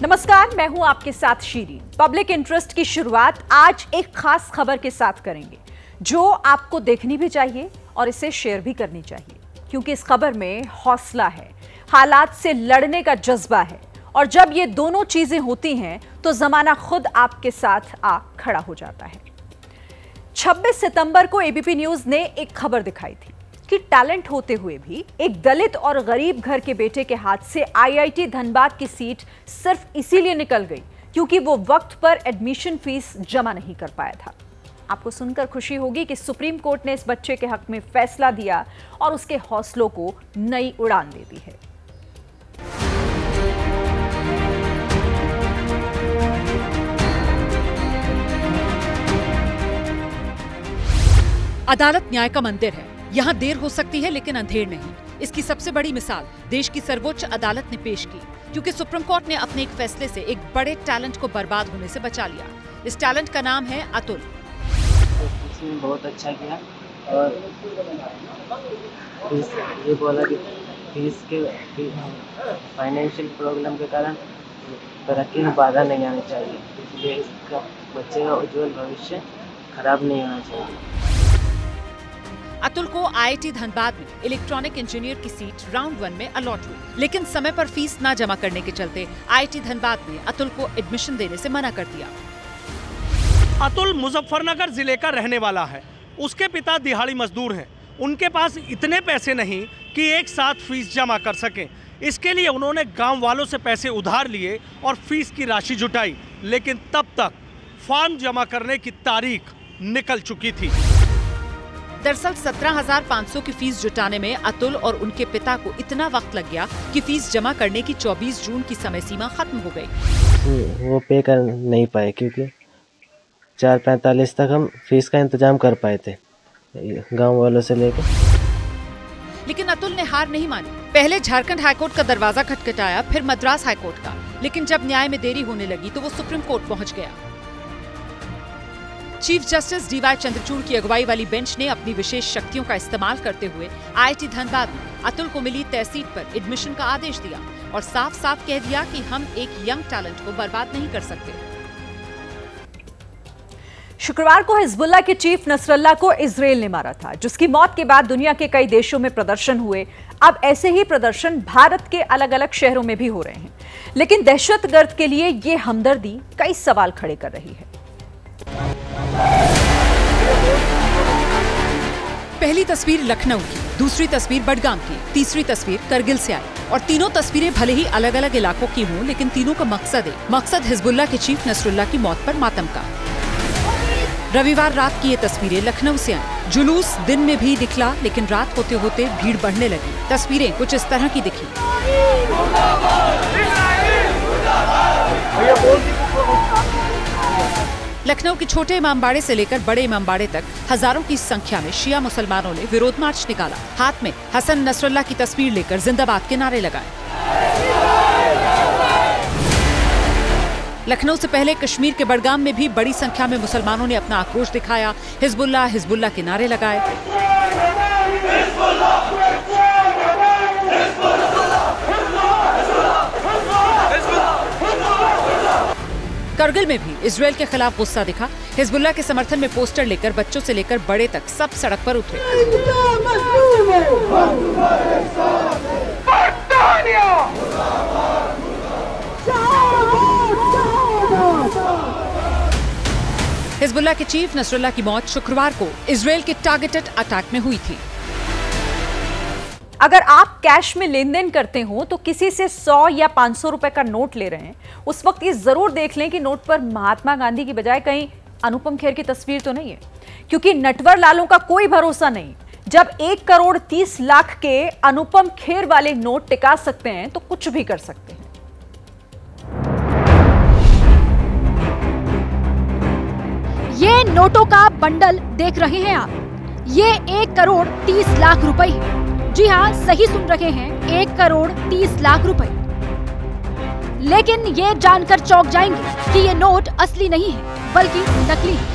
नमस्कार, मैं हूं आपके साथ शीरी। पब्लिक इंटरेस्ट की शुरुआत आज एक खास खबर के साथ करेंगे जो आपको देखनी भी चाहिए और इसे शेयर भी करनी चाहिए, क्योंकि इस खबर में हौसला है, हालात से लड़ने का जज्बा है और जब ये दोनों चीजें होती हैं तो जमाना खुद आपके साथ आ खड़ा हो जाता है। 26 सितंबर को एबीपी न्यूज ने एक खबर दिखाई थी कि टैलेंट होते हुए भी एक दलित और गरीब घर के बेटे के हाथ से आईआईटी धनबाद की सीट सिर्फ इसीलिए निकल गई क्योंकि वो वक्त पर एडमिशन फीस जमा नहीं कर पाया था। आपको सुनकर खुशी होगी कि सुप्रीम कोर्ट ने इस बच्चे के हक में फैसला दिया और उसके हौसलों को नई उड़ान दे दी है। अदालत न्याय का मंदिर है। यहाँ देर हो सकती है लेकिन अंधेर नहीं। इसकी सबसे बड़ी मिसाल देश की सर्वोच्च अदालत ने पेश की, क्योंकि सुप्रीम कोर्ट ने अपने एक फैसले से एक बड़े टैलेंट को बर्बाद होने से बचा लिया। इस टैलेंट का नाम है अतुल। उसने बहुत अच्छा किया और ये बोला कि फीस के फाइनेंशियल प्रॉब्लम के कारण तरक्की में बाधा नहीं आनी चाहिए, इसलिए इसका बच्चे का उज्जवल भविष्य खराब नहीं होना चाहिए। अतुल को आईआईटी धनबाद में इलेक्ट्रॉनिक इंजीनियर की सीट राउंड 1 में अलॉट हुई, लेकिन समय पर फीस न जमा करने के चलते आईआईटी धनबाद ने अतुल को एडमिशन देने से मना कर दिया। अतुल मुजफ्फरनगर जिले का रहने वाला है। उसके पिता दिहाड़ी मजदूर हैं। उनके पास इतने पैसे नहीं कि एक साथ फीस जमा कर सकें। इसके लिए उन्होंने गांव वालों से पैसे उधार लिए और फीस की राशि जुटाई, लेकिन तब तक फॉर्म जमा करने की तारीख निकल चुकी थी। दरअसल 17,500 की फीस जुटाने में अतुल और उनके पिता को इतना वक्त लग गया कि फीस जमा करने की 24 जून की समय सीमा खत्म हो गई। वो पे कर नहीं पाए क्योंकि 4:45 तक हम फीस का इंतजाम कर पाए थे गांव वालों से लेकर। लेकिन अतुल ने हार नहीं मानी। पहले झारखंड हाईकोर्ट का दरवाजा खटखटाया, फिर मद्रास हाईकोर्ट का, लेकिन जब न्याय में देरी होने लगी तो वो सुप्रीम कोर्ट पहुंच गया। चीफ जस्टिस डीवाई चंद्रचूड़ की अगुवाई वाली बेंच ने अपनी विशेष शक्तियों का इस्तेमाल करते हुए आईआईटी धनबाद में अतुल को मिली तय सीट पर एडमिशन का आदेश दिया और साफ साफ कह दिया कि हम एक यंग टैलेंट को बर्बाद नहीं कर सकते। शुक्रवार को हिजबुल्लाह के चीफ नसरल्लाह को इजराइल ने मारा था, जिसकी मौत के बाद दुनिया के कई देशों में प्रदर्शन हुए। अब ऐसे ही प्रदर्शन भारत के अलग अलग शहरों में भी हो रहे हैं, लेकिन दहशतगर्द के लिए ये हमदर्दी कई सवाल खड़े कर रही है। पहली तस्वीर लखनऊ की, दूसरी तस्वीर बडगाम की, तीसरी तस्वीर करगिल से आई और तीनों तस्वीरें भले ही अलग अलग इलाकों की हों, लेकिन तीनों का मकसद हिजबुल्लाह के चीफ नसरुल्लाह की मौत पर मातम का। रविवार रात की ये तस्वीरें लखनऊ से आई। जुलूस दिन में भी दिखला, लेकिन रात होते होते भीड़ बढ़ने लगी। तस्वीरें कुछ इस तरह की दिखी। लखनऊ के छोटे इमामबाड़े से लेकर बड़े इमामबाड़े तक हजारों की संख्या में शिया मुसलमानों ने विरोध मार्च निकाला। हाथ में हसन नसरुल्लाह की तस्वीर लेकर जिंदाबाद के नारे लगाए। लखनऊ से पहले कश्मीर के बडगाम में भी बड़ी संख्या में मुसलमानों ने अपना आक्रोश दिखाया, हिजबुल्लाह हिजबुल्लाह के नारे लगाए। करगिल में भी इजराइल के खिलाफ गुस्सा दिखा। हिजबुल्लाह के समर्थन में पोस्टर लेकर बच्चों से लेकर बड़े तक सब सड़क पर उतरे। हिजबुल्लाह के चीफ नसरुल्लाह की मौत शुक्रवार को इजराइल के टारगेटेड अटैक में हुई थी। अगर आप कैश में लेन देन करते हो तो किसी से 100 या 500 रुपए का नोट ले रहे हैं, उस वक्त ये जरूर देख लें कि नोट पर महात्मा गांधी की बजाय कहीं अनुपम खेर की तस्वीर तो नहीं है, क्योंकि नटवर लालों का कोई भरोसा नहीं। जब 1 करोड़ 30 लाख के अनुपम खेर वाले नोट टिका सकते हैं तो कुछ भी कर सकते हैं। ये नोटों का बंडल देख रहे हैं आप, ये 1 करोड़ 30 लाख रुपए है। जी हाँ, सही सुन रहे हैं, 1 करोड़ 30 लाख रुपए। लेकिन ये जानकर चौंक जाएंगे कि ये नोट असली नहीं है बल्कि नकली है।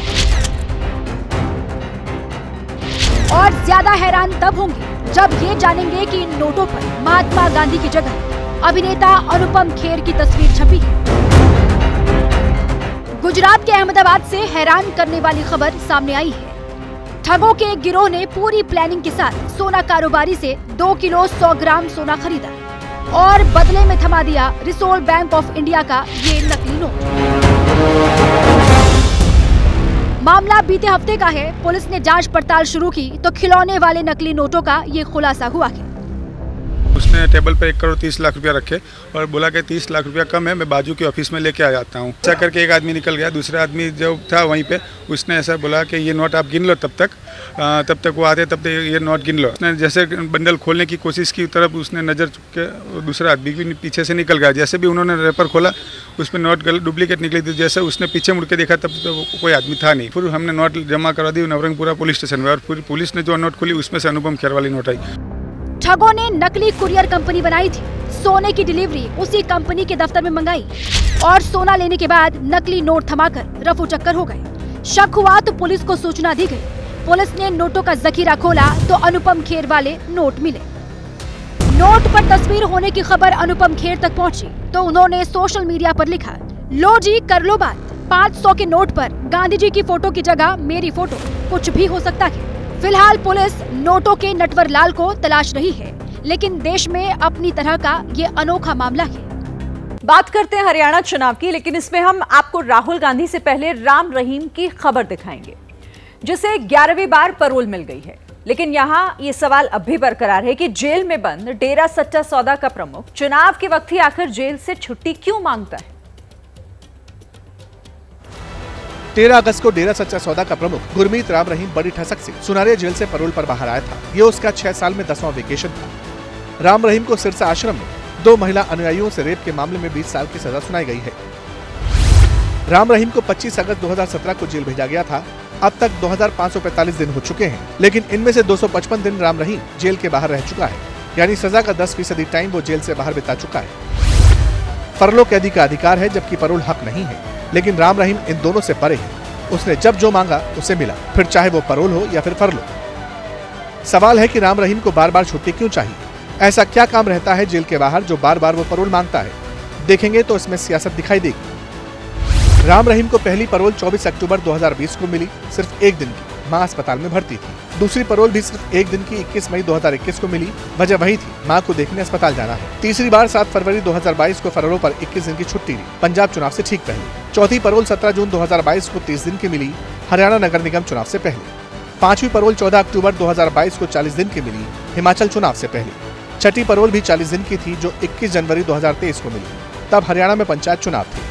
और ज्यादा हैरान तब होंगे जब ये जानेंगे कि इन नोटों पर महात्मा गांधी की जगह अभिनेता अनुपम खेर की तस्वीर छपी है। गुजरात के अहमदाबाद से हैरान करने वाली खबर सामने आई है। ठगों के एक गिरोह ने पूरी प्लानिंग के साथ सोना कारोबारी से 2 किलो 100 ग्राम सोना खरीदा और बदले में थमा दिया रिजर्व बैंक ऑफ इंडिया का ये नकली नोट। मामला बीते हफ्ते का है। पुलिस ने जांच पड़ताल शुरू की तो खिलौने वाले नकली नोटों का ये खुलासा हुआ है। उसने टेबल पे 1 करोड़ 30 लाख रुपया रखे और बोला कि 30 लाख रुपया कम है, मैं बाजू के ऑफिस में लेके आ जाता हूँ। ऐसा करके एक आदमी निकल गया। दूसरा आदमी जो था वहीं पे, उसने ऐसा बोला कि ये नोट आप गिन लो, तब तक वो आते, तब तक ये नोट गिन लो। उसने जैसे बंडल खोलने की कोशिश की तरफ उसने नज़र चुक के दूसरा आदमी भी पीछे से निकल गया। जैसे भी उन्होंने रेपर खोला उसमें नोट डुप्लीकेट निकली थी। जैसे उसने पीछे मुड़ के देखा तब तो कोई आदमी था नहीं। फिर हमने नोट जमा करा दी नवरंगपुरा पुलिस स्टेशन में और फिर पुलिस ने जो नोट खोली उसमें से अनुपम खेर वाली नोट आई। ठगों ने नकली कुरियर कंपनी बनाई थी। सोने की डिलीवरी उसी कंपनी के दफ्तर में मंगाई और सोना लेने के बाद नकली नोट थमाकर रफू चक्कर हो गए। शक हुआ तो पुलिस को सूचना दी गई। पुलिस ने नोटों का जखीरा खोला तो अनुपम खेर वाले नोट मिले। नोट पर तस्वीर होने की खबर अनुपम खेर तक पहुंची तो उन्होंने सोशल मीडिया पर लिखा, लो जी कर लो बात, 500 के नोट पर गांधी जी की फोटो की जगह मेरी फोटो, कुछ भी हो सकता है। फिलहाल पुलिस नोटों के नटवर लाल को तलाश रही है, लेकिन देश में अपनी तरह का ये अनोखा मामला है। बात करते हैं हरियाणा चुनाव की, लेकिन इसमें हम आपको राहुल गांधी से पहले राम रहीम की खबर दिखाएंगे, जिसे 11वीं बार पैरोल मिल गई है। लेकिन यहां ये सवाल अब भी बरकरार है कि जेल में बंद डेरा सच्चा सौदा का प्रमुख चुनाव के वक्त ही आखिर जेल से छुट्टी क्यों मांगता है। 13 अगस्त को डेरा सच्चा सौदा का प्रमुख गुरमीत राम रहीम बड़ी ठसक से सुनारिया जेल से पैरोल पर बाहर आया था। ये उसका 6 साल में 10वां वेकेशन था। राम रहीम को सिरसा आश्रम में 2 महिला अनुयायियों से रेप के मामले में 20 साल की सजा सुनाई गई है। राम रहीम को 25 अगस्त 2017 को जेल भेजा गया था। अब तक 2545 दिन हो चुके हैं, लेकिन इनमें से 255 दिन राम रहीम जेल के बाहर रह चुका है, यानी सजा का 10% टाइम वो जेल से बाहर बिता चुका है। फरलो कैदी का अधिकार है, जबकि पैरोल हक नहीं है, लेकिन राम रहीम इन दोनों से परे है। उसने जब जो मांगा उसे मिला, फिर चाहे वो पैरोल हो या फिर फरलो। सवाल है कि राम रहीम को बार बार छुट्टी क्यों चाहिए? ऐसा क्या काम रहता है जेल के बाहर जो बार बार वो पैरोल मांगता है? देखेंगे तो इसमें सियासत दिखाई देगी। राम रहीम को पहली पैरोल 24 अक्टूबर 2020 को मिली, सिर्फ 1 दिन की। मां अस्पताल में भर्ती थी। दूसरी पैरोल भी सिर्फ 1 दिन की 21 मई 2021 को मिली। वजह वही थी, मां को देखने अस्पताल जाना है। तीसरी बार 7 फरवरी 2022 को पैरोल पर 21 दिन की छुट्टी ली, पंजाब चुनाव से ठीक पहले। चौथी पैरोल 17 जून 2022 को 30 दिन की मिली, हरियाणा नगर निगम चुनाव से पहले। पांचवी पैरोल 14 अक्टूबर 2022 को 40 दिन की मिली, हिमाचल चुनाव से पहले। छठी पैरोल भी 40 दिन की थी, जो 21 जनवरी 2023 को मिली, तब हरियाणा में पंचायत चुनाव थे।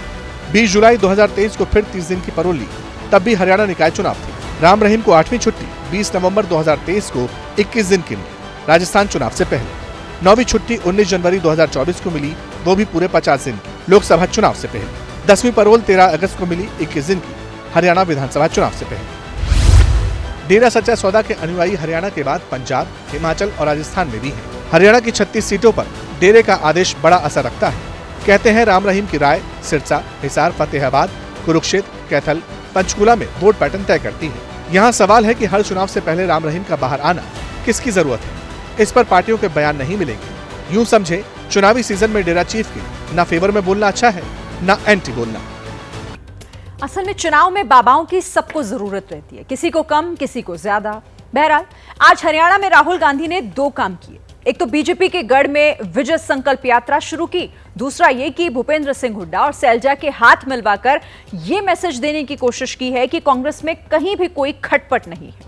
20 जुलाई 2023 को फिर 30 दिन की पैरोल ली, तब भी हरियाणा निकाय चुनाव थे। राम रहीम को 8वीं छुट्टी 20 नवंबर 2023 को 21 दिन की मिली, राजस्थान चुनाव से पहले। 9वीं छुट्टी 19 जनवरी 2024 को मिली, वो भी पूरे 50 दिन की, लोकसभा चुनाव से पहले। 10वीं पैरोल 13 अगस्त को मिली, 21 दिन की, हरियाणा विधानसभा चुनाव से पहले। डेरा सच्चा सौदा के अनुयायी हरियाणा के बाद पंजाब, हिमाचल और राजस्थान में भी हैं। हरियाणा की 36 सीटों पर डेरे का आदेश बड़ा असर रखता है। कहते हैं राम रहीम की राय सिरसा, हिसार, फतेहाबाद, कुरुक्षेत्र, कैथल, पंचकूला में वोट पैटर्न तय करती है। यहाँ सवाल है कि हर चुनाव से पहले राम रहीम का बाहर आना किसकी जरूरत है? इस पर पार्टियों के बयान नहीं मिलेंगे। यूं समझे, चुनावी सीजन में डेरा चीफ के ना फेवर में बोलना अच्छा है, ना एंटी बोलना। असल में चुनाव में बाबाओं की सबको जरूरत रहती है, किसी को कम, किसी को ज्यादा। बहरहाल आज हरियाणा में राहुल गांधी ने 2 काम किए। एक तो बीजेपी के गढ़ में विजय संकल्प यात्रा शुरू की, दूसरा ये कि भूपेंद्र सिंह हुड्डा और सैलजा के हाथ मिलवाकर ये मैसेज देने की कोशिश की है कि कांग्रेस में कहीं भी कोई खटपट नहीं है।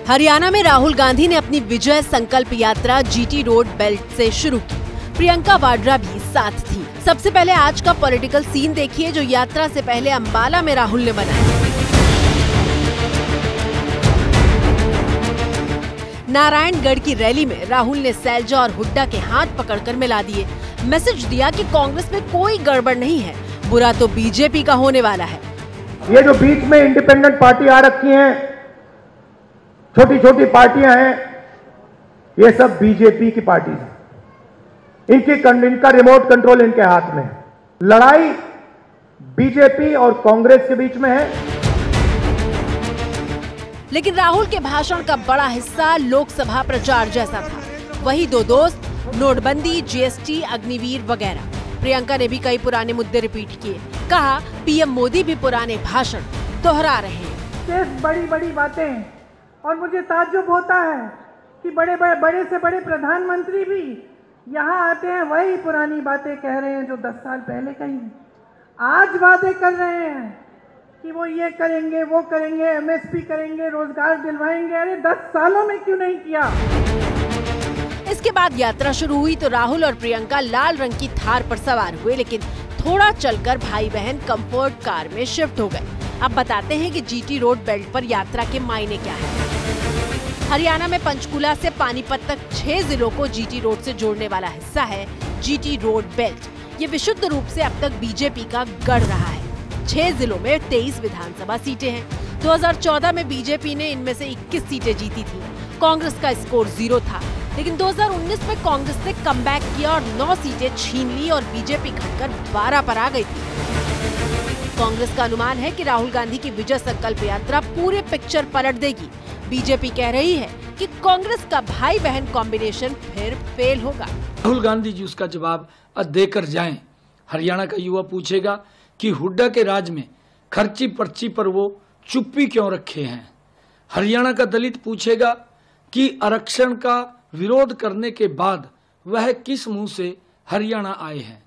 हरियाणा में राहुल गांधी ने अपनी विजय संकल्प यात्रा जीटी रोड बेल्ट से शुरू की। प्रियंका वाड्रा भी साथ थी। सबसे पहले आज का पॉलिटिकल सीन देखिए, जो यात्रा से पहले अंबाला में राहुल ने बनाया। नारायणगढ़ की रैली में राहुल ने सैलजा और हुड्डा के हाथ पकड़कर मिला दिए। मैसेज दिया कि कांग्रेस में कोई गड़बड़ नहीं है, बुरा तो बीजेपी का होने वाला है। ये जो बीच में इंडिपेंडेंट पार्टी आ रखी हैं, छोटी छोटी पार्टियां हैं, ये सब बीजेपी की पार्टी है। इनका रिमोट कंट्रोल इनके हाथ में है। लड़ाई बीजेपी और कांग्रेस के बीच में है। लेकिन राहुल के भाषण का बड़ा हिस्सा लोकसभा प्रचार जैसा था। वही दो दोस्त, नोटबंदी, जीएसटी, अग्निवीर वगैरह। प्रियंका ने भी कई पुराने मुद्दे रिपीट किए। कहा पीएम मोदी भी पुराने भाषण दोहरा रहे हैं। सिर्फ बड़ी बड़ी बातें, और मुझे ताज्जुब होता है कि बड़े से बड़े प्रधानमंत्री भी यहाँ आते हैं वही पुरानी बातें कह रहे हैं जो 10 साल पहले कही। आज वादे कर रहे हैं कि वो ये करेंगे, वो करेंगे, एमएसपी करेंगे, रोजगार दिलवाएंगे। अरे 10 सालों में क्यों नहीं किया? इसके बाद यात्रा शुरू हुई तो राहुल और प्रियंका लाल रंग की थार पर सवार हुए, लेकिन थोड़ा चलकर भाई बहन कंफर्ट कार में शिफ्ट हो गए। अब बताते हैं कि जीटी रोड बेल्ट पर यात्रा के मायने क्या है। हरियाणा में पंचकुला से पानीपत तक 6 जिलों को जीटी रोड से जोड़ने वाला हिस्सा है जीटी रोड बेल्ट। ये विशुद्ध रूप से अब तक बीजेपी का गढ़ रहा है। 6 जिलों में 23 विधानसभा सीटें हैं। 2014 में बीजेपी ने इनमें से 21 सीटें जीती थी। कांग्रेस का स्कोर 0 था, लेकिन 2019 में कांग्रेस ने कमबैक किया और 9 सीटें छीन ली और बीजेपी घटकर 12 पर आ गई थी। कांग्रेस का अनुमान है कि राहुल गांधी की विजय संकल्प यात्रा पूरे पिक्चर पलट देगी। बीजेपी कह रही है कि कांग्रेस का भाई बहन कॉम्बिनेशन फिर फेल होगा। राहुल गांधी जी उसका जवाब देकर जाएं। हरियाणा का युवा पूछेगा कि हुड्डा के राज में खर्ची पर्ची पर वो चुप्पी क्यों रखे हैं। हरियाणा का दलित पूछेगा कि आरक्षण का विरोध करने के बाद वह किस मुंह से हरियाणा आए हैं।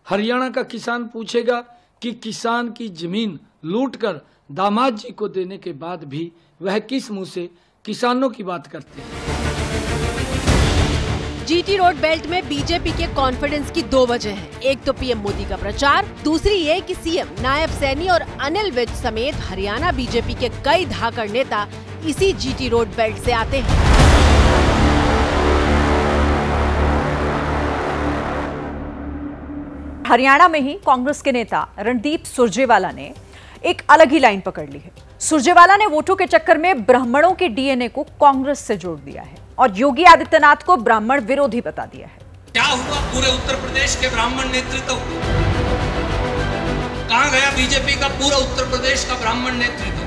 हरियाणा का किसान पूछेगा कि किसान की जमीन लूटकर दामाद जी को देने के बाद भी वह किस मुंह से किसानों की बात करते हैं। जीटी रोड बेल्ट में बीजेपी के कॉन्फिडेंस की 2 वजह हैं। एक तो पीएम मोदी का प्रचार, दूसरी ये कि सीएम, नायब सैनी और अनिल विज समेत हरियाणा बीजेपी के कई धाकड़ नेता इसी जीटी रोड बेल्ट से आते हैं। हरियाणा में ही कांग्रेस के नेता रणदीप सुरजेवाला ने एक अलग ही लाइन पकड़ ली है। सुरजेवाला ने वोटों के चक्कर में ब्राह्मणों के डीएनए को कांग्रेस से जोड़ दिया है और योगी आदित्यनाथ को ब्राह्मण विरोधी बता दिया है। क्या हुआ पूरे उत्तर प्रदेश के ब्राह्मण नेतृत्व? कहां गया बीजेपी का पूरा उत्तर प्रदेश का ब्राह्मण नेतृत्व?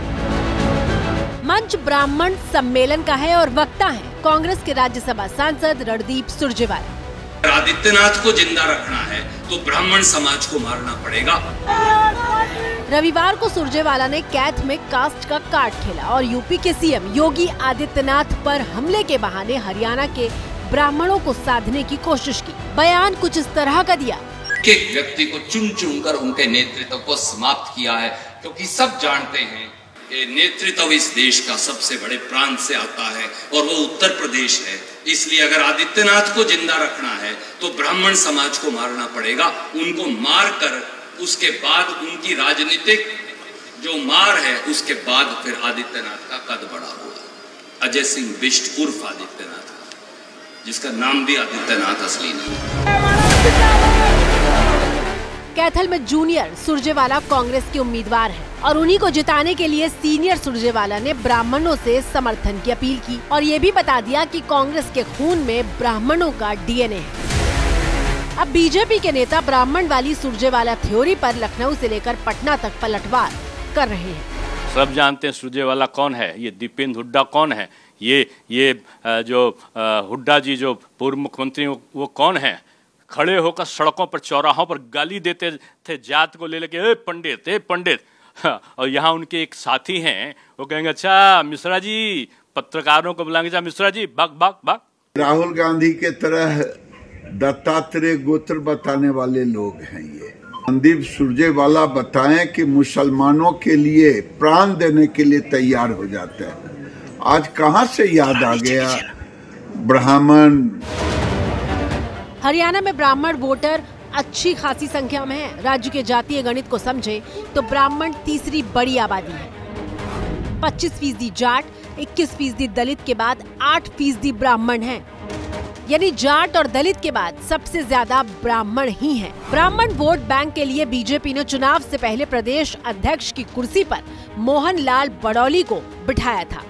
मंच ब्राह्मण सम्मेलन का है और वक्ता है कांग्रेस के राज्यसभा सांसद रणदीप सुरजेवाला। आदित्यनाथ को जिंदा रखना है तो ब्राह्मण समाज को मारना पड़ेगा। रविवार को सुरजेवाला ने कैथ में कास्ट का कार्ड खेला और यूपी के सीएम योगी आदित्यनाथ पर हमले के बहाने हरियाणा के ब्राह्मणों को साधने की कोशिश की। बयान कुछ इस तरह का दिया। एक व्यक्ति को चुन चुन कर उनके नेतृत्व को समाप्त किया है, क्योंकि सब जानते हैं ये नेतृत्व इस देश का सबसे बड़े प्रांत से आता है और वो उत्तर प्रदेश है। इसलिए अगर आदित्यनाथ को जिंदा रखना है तो ब्राह्मण समाज को मारना पड़ेगा। उनको मार कर उसके बाद उनकी राजनीतिक जो मार है उसके बाद फिर आदित्यनाथ का कद बड़ा होगा। अजय सिंह बिष्ट उर्फ आदित्यनाथ, जिसका नाम भी आदित्यनाथ असली नहीं। कैथल में जूनियर सुरजेवाला कांग्रेस के उम्मीदवार हैं और उन्हीं को जिताने के लिए सीनियर सुरजेवाला ने ब्राह्मणों से समर्थन की अपील की और ये भी बता दिया कि कांग्रेस के खून में ब्राह्मणों का डीएनए है। अब बीजेपी के नेता ब्राह्मण वाली सुरजेवाला थ्योरी पर लखनऊ से लेकर पटना तक पलटवार कर रहे हैं। सब जानते हैं सुरजेवाला कौन है, ये दीपेंद्र हुड्डा कौन है, ये जो हुड्डा जी जो पूर्व मुख्यमंत्री वो कौन है। खड़े होकर सड़कों पर चौराहों पर गाली देते थे जात को ले लेके, ए पंडित। और यहाँ उनके एक साथी हैं, वो कहेंगे अच्छा मिश्रा जी, पत्रकारों को बुलाएंगे, अच्छा मिश्रा जी बक। राहुल गांधी के तरह दत्तात्रेय गोत्र बताने वाले लोग हैं ये। रणदीप सुरजेवाला बताएं कि मुसलमानों के लिए प्राण देने के लिए तैयार हो जाते हैं। आज कहां से याद आ गया ब्राह्मण। हरियाणा में ब्राह्मण वोटर अच्छी खासी संख्या में है। राज्य के जातीय गणित को समझे तो ब्राह्मण तीसरी बड़ी आबादी है। 25% जाट, 21% दलित के बाद 8% ब्राह्मण हैं। यानी जाट और दलित के बाद सबसे ज्यादा ब्राह्मण ही हैं। ब्राह्मण वोट बैंक के लिए बीजेपी ने चुनाव से पहले प्रदेश अध्यक्ष की कुर्सी पर मोहन लाल बड़ौली को बिठाया था।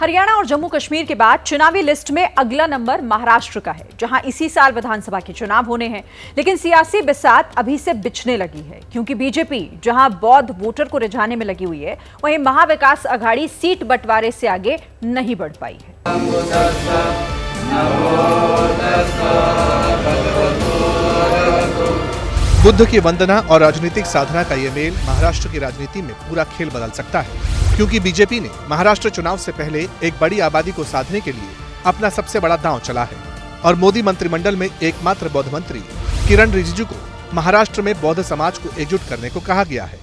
हरियाणा और जम्मू कश्मीर के बाद चुनावी लिस्ट में अगला नंबर महाराष्ट्र का है, जहां इसी साल विधानसभा के चुनाव होने हैं। लेकिन सियासी बिसात अभी से बिछने लगी है, क्योंकि बीजेपी जहां बौद्ध वोटर को रिझाने में लगी हुई है, वहीं महाविकास अघाड़ी सीट बंटवारे से आगे नहीं बढ़ पाई है। बुद्ध की वंदना और राजनीतिक साधना का ये मेल महाराष्ट्र की राजनीति में पूरा खेल बदल सकता है, क्योंकि बीजेपी ने महाराष्ट्र चुनाव से पहले एक बड़ी आबादी को साधने के लिए अपना सबसे बड़ा दांव चला है और मोदी मंत्रिमंडल में एकमात्र बौद्ध मंत्री किरण रिजिजू को महाराष्ट्र में बौद्ध समाज को एकजुट करने को कहा गया है।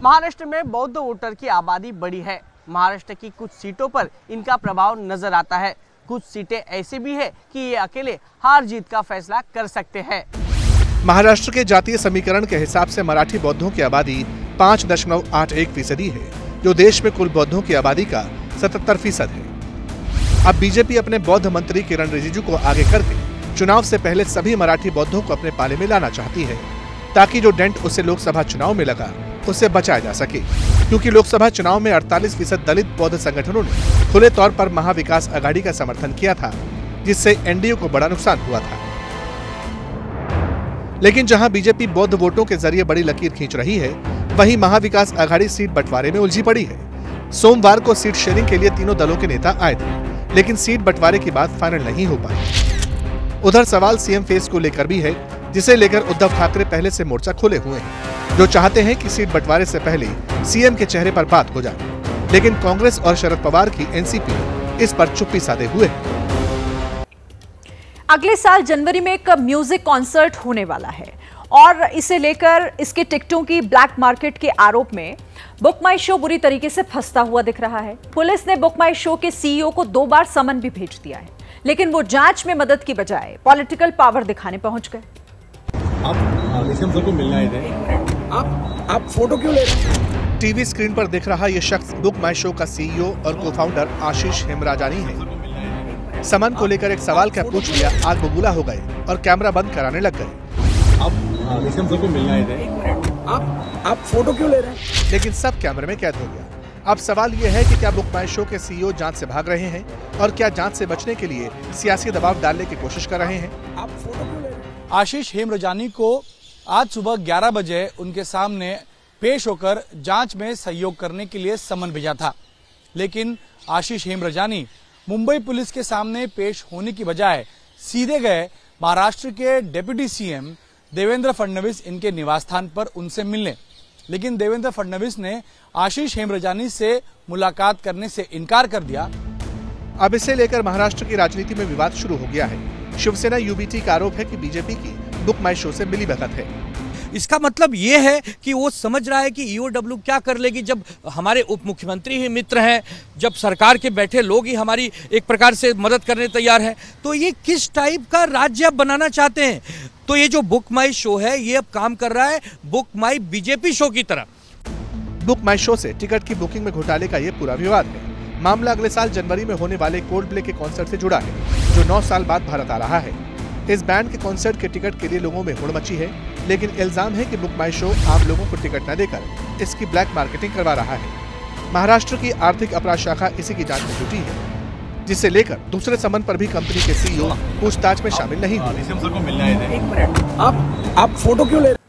महाराष्ट्र में बौद्ध वोटर की आबादी बड़ी है। महाराष्ट्र की कुछ सीटों पर इनका प्रभाव नजर आता है। कुछ सीटें ऐसी भी है कि ये अकेले हार जीत का फैसला कर सकते हैं। महाराष्ट्र के जातीय समीकरण के हिसाब से मराठी बौद्धों की आबादी 5.81% है, जो देश में कुल बौद्धों की आबादी का 77% है। अब बीजेपी अपने बौद्ध मंत्री किरण रिजिजू को आगे करके चुनाव से पहले सभी मराठी बौद्धों को अपने पाले में लाना चाहती है, ताकि जो डेंट उसे लोकसभा चुनाव में लगा उसे बचाया जा सके, क्योंकि लोकसभा चुनाव में 48% दलित बौद्ध संगठनों ने खुले तौर पर महाविकास अघाड़ी का समर्थन किया था, जिससे एनडीए को बड़ा नुकसान हुआ था। लेकिन जहां बीजेपी बौद्ध वोटों के जरिए बड़ी लकीर खींच रही है, वहीं महाविकास अघाड़ी सीट बंटवारे में उलझी पड़ी है। सोमवार को सीट शेयरिंग के लिए तीनों दलों के नेता आए थे, लेकिन सीट बंटवारे की बात फाइनल नहीं हो पाई। उधर सवाल सीएम फेस को लेकर भी है, जिसे लेकर उद्धव ठाकरे पहले से मोर्चा खोले हुए हैं, जो चाहते हैं कि सीट बंटवारे से पहले सीएम के चेहरे पर बात हो जाए। लेकिन कांग्रेस और शरद पवार की एनसीपी इस पर चुप्पी साधे हुए है। अगले साल जनवरी में एक म्यूजिक कॉन्सर्ट होने वाला है और इसे लेकर इसके टिकटों की ब्लैक मार्केट के आरोप में बुक माई शो बुरी तरीके से फंसता हुआ दिख रहा है। पुलिस ने बुक माई शो के सीईओ को 2 बार समन भी भेज दिया है, लेकिन वो जांच में मदद की बजाय पॉलिटिकल पावर दिखाने पहुंच गए। आप फोटो क्यों ले रहे हैं? टीवी स्क्रीन पर दिख रहा ये शख्स बुक माई शो का सीईओ और को-फाउंडर आशीष हेमराजानी है। समन को लेकर एक सवाल क्या पूछ लिया, आग बबूला हो गए और कैमरा बंद कराने लग गए। आप फोटो क्यों ले रहे हैं? लेकिन सब कैमरे में कैद हो गया। अब सवाल ये है कि क्या बुक माई शो के सीईओ जांच से भाग रहे हैं और क्या जांच से बचने के लिए सियासी दबाव डालने की कोशिश कर रहे हैं। आप फोटो क्यों ले रहे हैं? आशीष हेमराजानी को आज सुबह 11 बजे उनके सामने पेश होकर जांच में सहयोग करने के लिए समन भेजा था, लेकिन आशीष हेमराजानी मुंबई पुलिस के सामने पेश होने की बजाय सीधे गए महाराष्ट्र के डिप्टी सीएम देवेंद्र फडणवीस इनके निवास स्थान पर उनसे मिलने। लेकिन देवेंद्र फडणवीस ने आशीष हेमराजानी से मुलाकात करने से इनकार कर दिया। अब इसे लेकर महाराष्ट्र की राजनीति में विवाद शुरू हो गया है। शिवसेना यूबीटी का आरोप है कि बीजेपी की बुक माई शो से मिलीभगत है। इसका मतलब ये है कि वो समझ रहा है कि ईओडब्ल्यू क्या कर लेगी, जब हमारे उप मुख्यमंत्री ही मित्र हैं, जब सरकार के बैठे लोग ही हमारी एक प्रकार से मदद करने तैयार हैं, तो ये किस टाइप का राज्य बनाना चाहते हैं। तो ये जो बुक माई शो है ये अब काम कर रहा है बुक माई बीजेपी शो की तरह। बुक माई शो से टिकट की बुकिंग में घोटाले का ये पूरा विवाद है। मामला अगले साल जनवरी में होने वाले कोल्डप्ले के कॉन्सर्ट से जुड़ा है, जो 9 साल बाद भारत आ रहा है। इस बैंड के कॉन्सर्ट के टिकट के लिए लोगों में होड़ मची है, लेकिन इल्जाम है कि बुक माई शो आम लोगों को टिकट न देकर इसकी ब्लैक मार्केटिंग करवा रहा है। महाराष्ट्र की आर्थिक अपराध शाखा इसी की जांच में जुटी है, जिसे लेकर दूसरे समन पर भी कंपनी के सीईओ पूछताछ में शामिल नहीं हुए। आप फोटो क्यों ले रहे?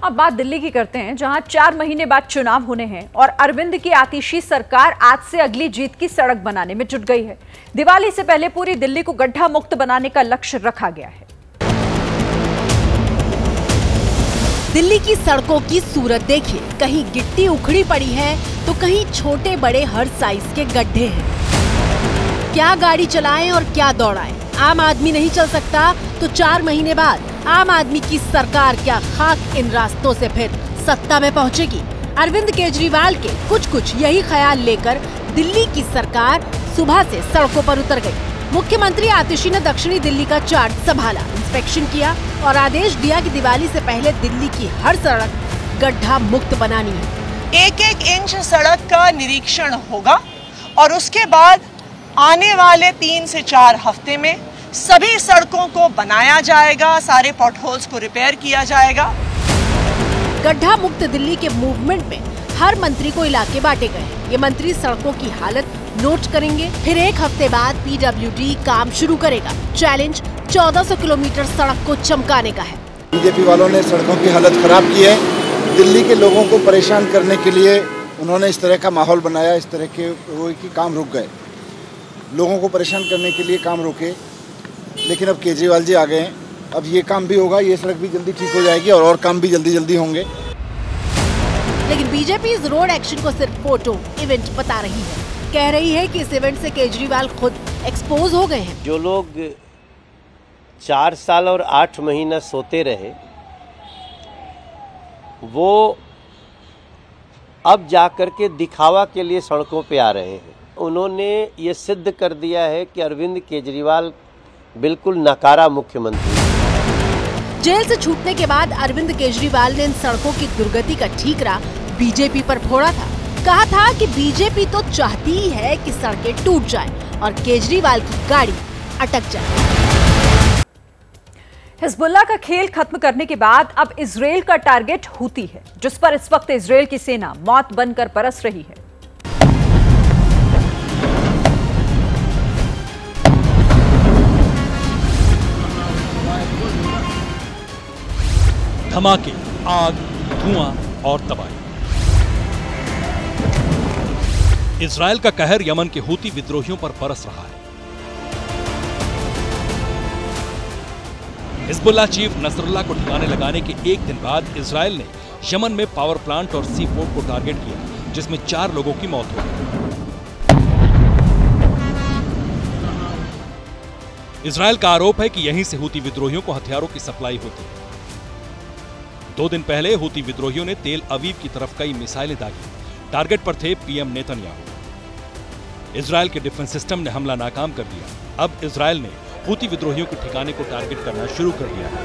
अब बात दिल्ली की करते हैं, जहां 4 महीने बाद चुनाव होने हैं और अरविंद की आतिशी सरकार आज से अगली जीत की सड़क बनाने में जुट गई है। दिवाली से पहले पूरी दिल्ली को गड्ढा मुक्त बनाने का लक्ष्य रखा गया है। दिल्ली की सड़कों की सूरत देखिए, कहीं गिट्टी उखड़ी पड़ी है तो कहीं छोटे बड़े हर साइज के गड्ढे हैं। क्या गाड़ी चलाएं और क्या दौड़ाएं, आम आदमी नहीं चल सकता, तो 4 महीने बाद आम आदमी की सरकार क्या खाक इन रास्तों से फिर सत्ता में पहुंचेगी। अरविंद केजरीवाल के कुछ यही ख्याल लेकर दिल्ली की सरकार सुबह से सड़कों पर उतर गई। मुख्यमंत्री आतिशी ने दक्षिणी दिल्ली का चार्ज संभाला, इंस्पेक्शन किया और आदेश दिया कि दिवाली से पहले दिल्ली की हर सड़क गड्ढा मुक्त बनानी है। 1-1 इंच सड़क का निरीक्षण होगा और उसके बाद आने वाले 3 से 4 हफ्ते में सभी सड़कों को बनाया जाएगा, सारे पॉटहोल्स को रिपेयर किया जाएगा। गड्ढा मुक्त दिल्ली के मूवमेंट में हर मंत्री को इलाके बांटे गए। ये मंत्री सड़कों की हालत नोट करेंगे। फिर एक हफ्ते बाद PWD काम शुरू करेगा। चैलेंज 1400 किलोमीटर सड़क को चमकाने का है। बीजेपी वालों ने सड़कों की हालत खराब की है। दिल्ली के लोगों को परेशान करने के लिए उन्होंने इस तरह का माहौल बनाया, इस तरह के वो कि काम रुक गए। लोगों को परेशान करने के लिए काम रुके, लेकिन अब केजरीवाल जी आ गए हैं। अब ये काम भी होगा, ये सड़क भी जल्दी ठीक हो जाएगी और काम भी जल्दी जल्दी होंगे। लेकिन बीजेपी इस रोड एक्शन को सिर्फ फोटो इवेंट बता रही है। कह रही है कि इस इवेंट से केजरीवाल खुद एक्सपोज हो गए हैं। जो लोग 4 साल और 8 महीना सोते रहे, वो अब जाकर के दिखावा के लिए सड़कों पे आ रहे हैं। उन्होंने ये सिद्ध कर दिया है कि अरविंद केजरीवाल बिल्कुल नकारा मुख्यमंत्री। जेल से छूटने के बाद अरविंद केजरीवाल ने इन सड़कों की दुर्गति का ठीकरा बीजेपी पर फोड़ा था। कहा था कि बीजेपी तो चाहती ही है कि सड़कें टूट जाएं और केजरीवाल की गाड़ी अटक जाए। हिजबुल्लाह का खेल खत्म करने के बाद अब इजराइल का टारगेट हूती है, जिस पर इस वक्त इजराइल की सेना मौत बनकर बरस रही है। धमाके, आग, धुआं और तबाही। इजराइल का कहर यमन के हूती विद्रोहियों पर बरस रहा है। हिजबुल्लाह चीफ नसरुल्लाह को ठिकाने लगाने के एक दिन बाद इजराइल ने यमन में पावर प्लांट और सी पोर्ट को टारगेट किया, जिसमें 4 लोगों की मौत हो गई। इजराइल का आरोप है कि यहीं से हूती विद्रोहियों को हथियारों की सप्लाई होती है। 2 दिन पहले हूती विद्रोहियों ने तेल अवीव की तरफ कई मिसाइलें दागी। टारगेट पर थे पीएम नेतन्याहू। इजराइल के डिफेंस सिस्टम ने हमला नाकाम कर दिया। अब इजराइल ने हूती विद्रोहियों के ठिकाने को टारगेट करना शुरू कर दिया है।